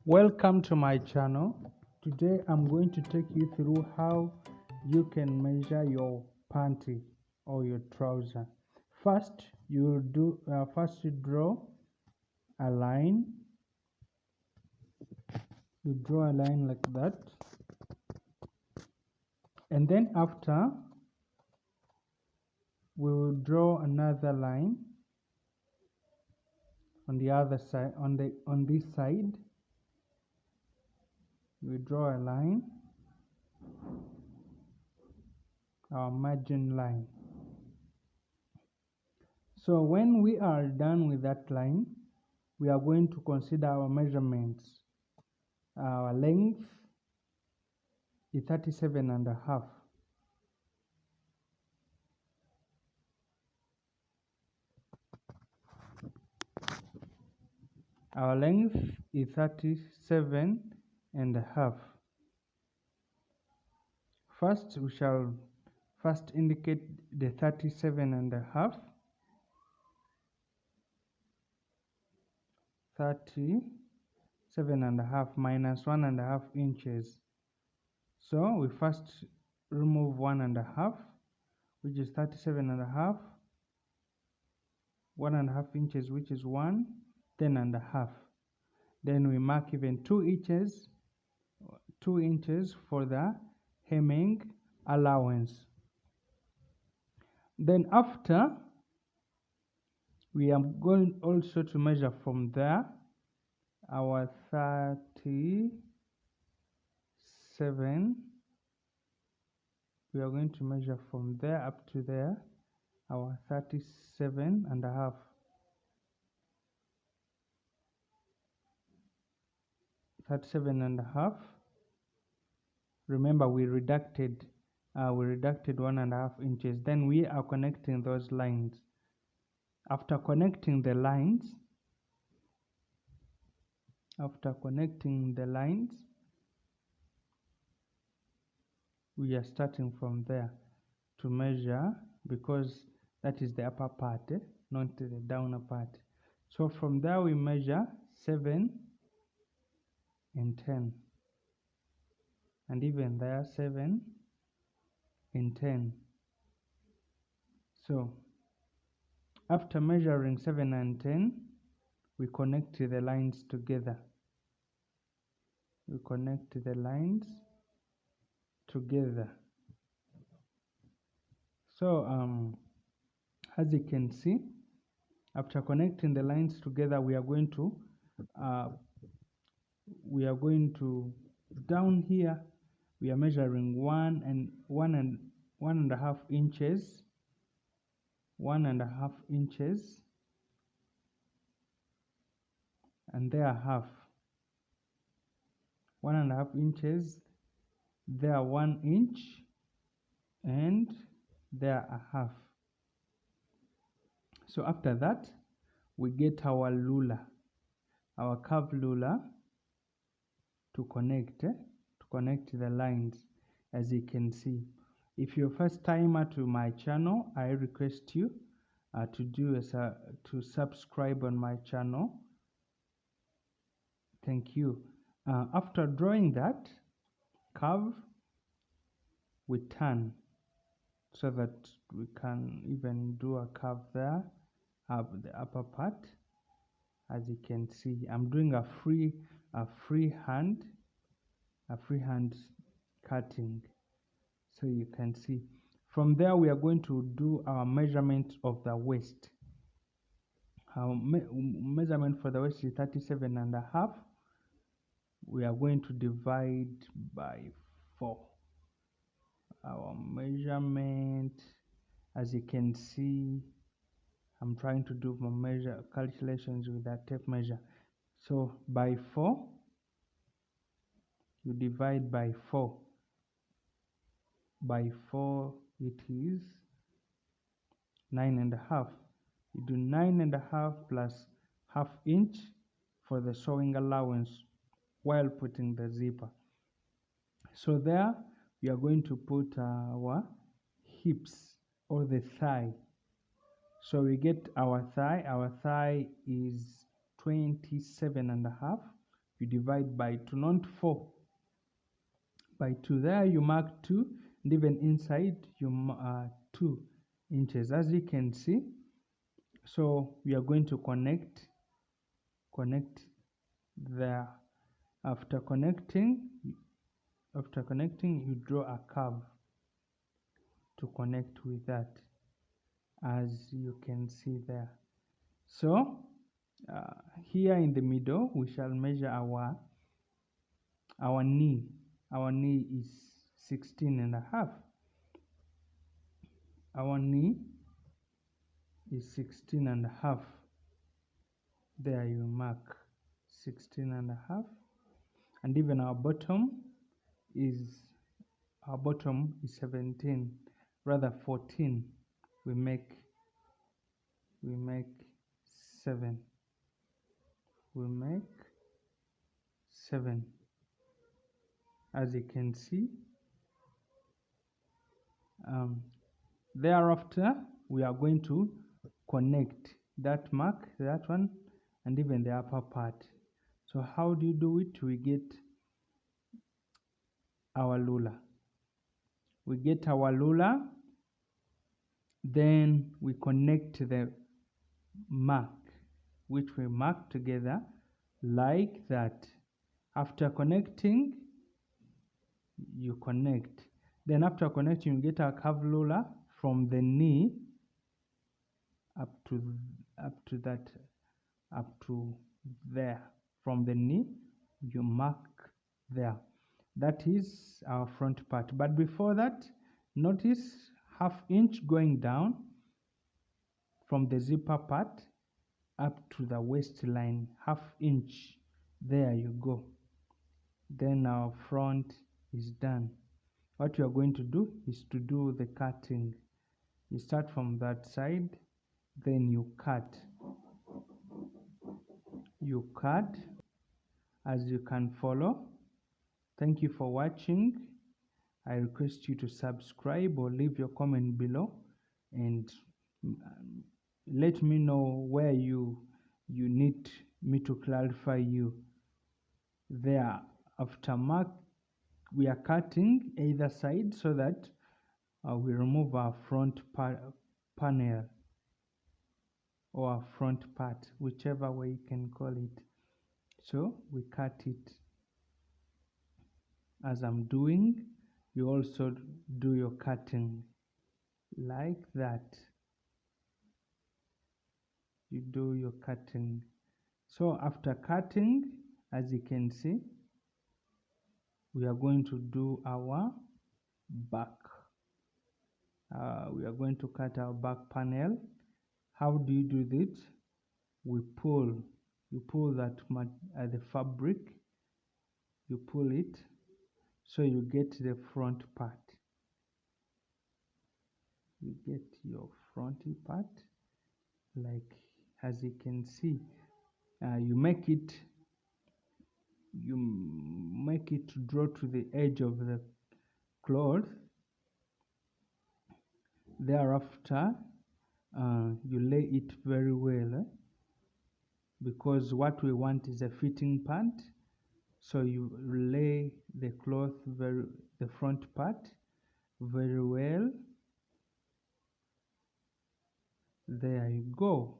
Welcome to my channel. Today I'm going to take you through how you can measure your panty or your trouser. First, you draw a line. You draw a line like that, and then after we will draw another line on the other side. On this side, we draw a line, our margin line. So when we are done with that line, we are going to consider our measurements. Our length is 37.5. Our length is 37.5. First, we shall first indicate the 37.5. 37.5 minus 1.5 inches. So we first remove 1.5, which is 37.5. 1.5 inches, which is 10.5. Then we mark even 2 inches for the hemming allowance. Then after, we are going also to measure from there our 37. We are going to measure from there up to there our 37.5. Remember, we reducted 1.5 inches. Then we are connecting those lines. After connecting the lines, we are starting from there to measure, because that is the upper part, not the downer part. So from there we measure 7 and 10, and even there 7 and 10. So after measuring 7 and 10, we connect the lines together. So as you can see, after connecting the lines together, we are going to down here we are measuring 1.5 inches, 1.5 inches, and there half. 1.5 inches, there 1 inch, and there a half. So after that, we get our ruler, our curve ruler, to connect the lines. As you can see, if you're first timer to my channel, I request you to subscribe on my channel. Thank you. After drawing that curve, we turn so that we can even do a curve there up the upper part. As you can see, I'm doing a freehand cutting, so you can see. From there, we are going to do our measurement of the waist. Our measurement for the waist is 37.5. We are going to divide by 4. Our measurement, as you can see, I'm trying to do my calculations with that tape measure. So by 4, you divide by 4. By 4, it is 9.5. You do 9.5 plus half inch for the sewing allowance while putting the zipper. So there we are going to put our hips or the thigh. So we get our thigh. Our thigh is 27.5. you divide by 2, not 4, by 2. There you mark 2, and even inside you 2 inches, as you can see. So we are going to connect there. After connecting, you draw a curve to connect with that, as you can see there. So here in the middle we shall measure our knee. Our knee is 16 and a half. Our knee is 16 and a half. There you mark 16 and a half. And even our bottom is 17, rather 14. We make 7. We make 7, as you can see. Thereafter we are going to connect that mark, that one, and even the upper part. So how do you do it? We get our ruler. Then we connect the mark, which we mark together like that. After connecting, you connect. Then after connecting, you get a curve ruler from the knee up to there. From the knee, you mark there. That is our front part. But before that, notice ½ inch going down from the zipper part up to the waistline, ½ inch. There you go. Then our front is done. What you are going to do is to do the cutting. You start from that side, then you cut. You cut, as you can follow. Thank you for watching. I request you to subscribe or leave your comment below, and let me know where you need me to clarify you. There, after mark, we are cutting either side so that we remove our front panel or our front part, whichever way you can call it. So we cut it as I'm doing. You also do your cutting like that. You do your cutting. So after cutting, as you can see, we are going to do our back. We are going to cut our back panel. How do you do this? You pull that the fabric, you pull it, so you get the front part. You get your fronty part, like as you can see. You make it draw to the edge of the cloth. Thereafter, you lay it very well, because what we want is a fitting pant. So you lay the cloth the front part very well. There you go.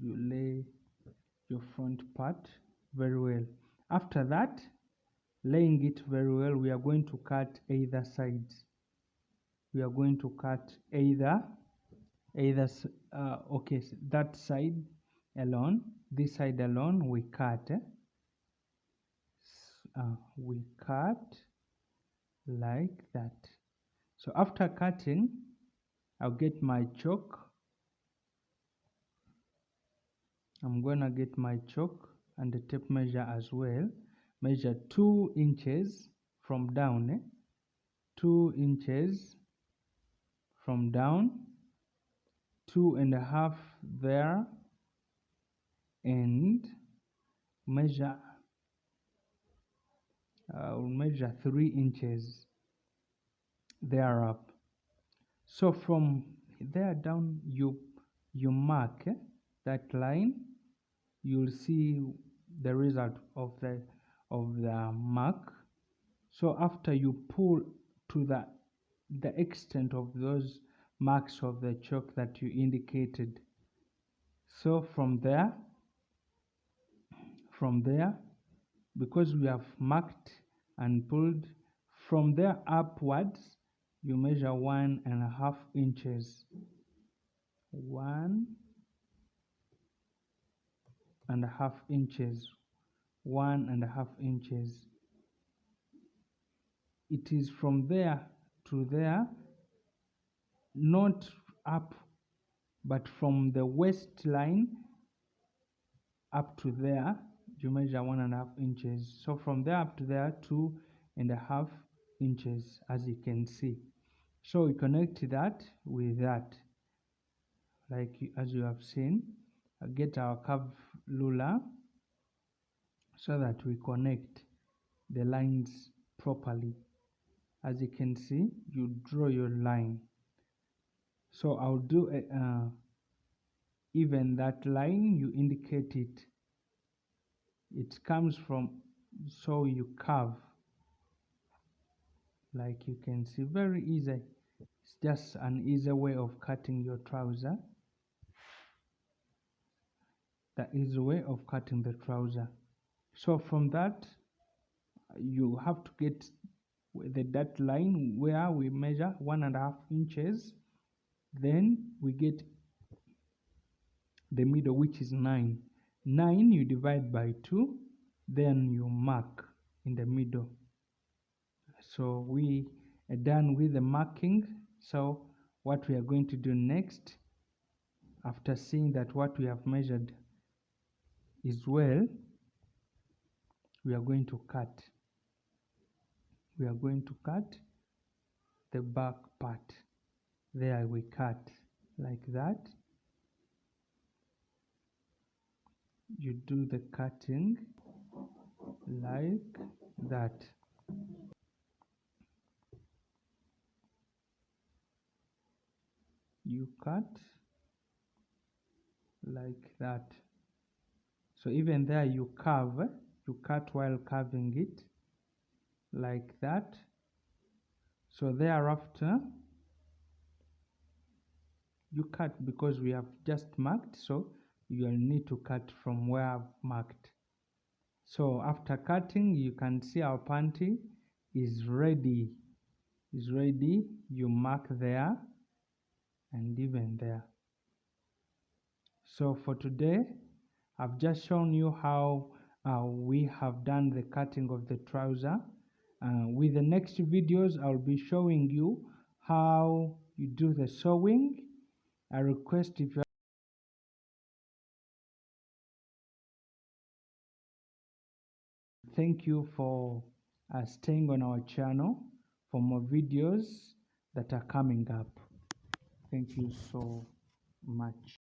You lay your front part very well. After that, laying it very well, we are going to cut either sides. We are going to cut either okay, that side alone, this side alone we cut. We cut like that. So after cutting, I'll get my chalk. I'm gonna get my chalk and the tape measure as well. Measure 2 inches from down, 2 inches from down, 2.5 there, and measure 3 inches there up. So from there down, you mark that line. you'll see the result of the mark. So after you pull to the extent of those marks of the chalk that you indicated, so from there, because we have marked and pulled, from there upwards you measure 1.5 inches. 1.5 inches. 1.5 inches. It is from there to there, not up, but from the waistline up to there you measure 1.5 inches. So from there up to there, 2.5 inches, as you can see. So we connect that with that, as you have seen. Get our curve ruler so that we connect the lines properly. As you can see, you draw your line. So I'll do even that line, you indicate it. It comes from, so you curve, like you can see, very easy. It's just an easy way of cutting your trouser. The easy way of cutting the trouser. So from that, you have to get that line where we measure 1.5 inches. Then we get the middle, which is 9. 9 you divide by 2, then you mark in the middle. So we are done with the marking. So what we are going to do next, after seeing that what we have measured is well, we are going to cut. We are going to cut the back part. There we cut like that. You do the cutting like that. You cut like that. So even there you curve, you cut while curving it like that. So thereafter you cut, because we have just marked, so you will need to cut from where I've marked. So after cutting, you can see our panty is ready. You mark there and even there. So for today, I've just shown you how we have done the cutting of the trouser. With the next videos, I'll be showing you how you do the sewing. I request, if you thank you for staying on our channel for more videos that are coming up. Thank you so much.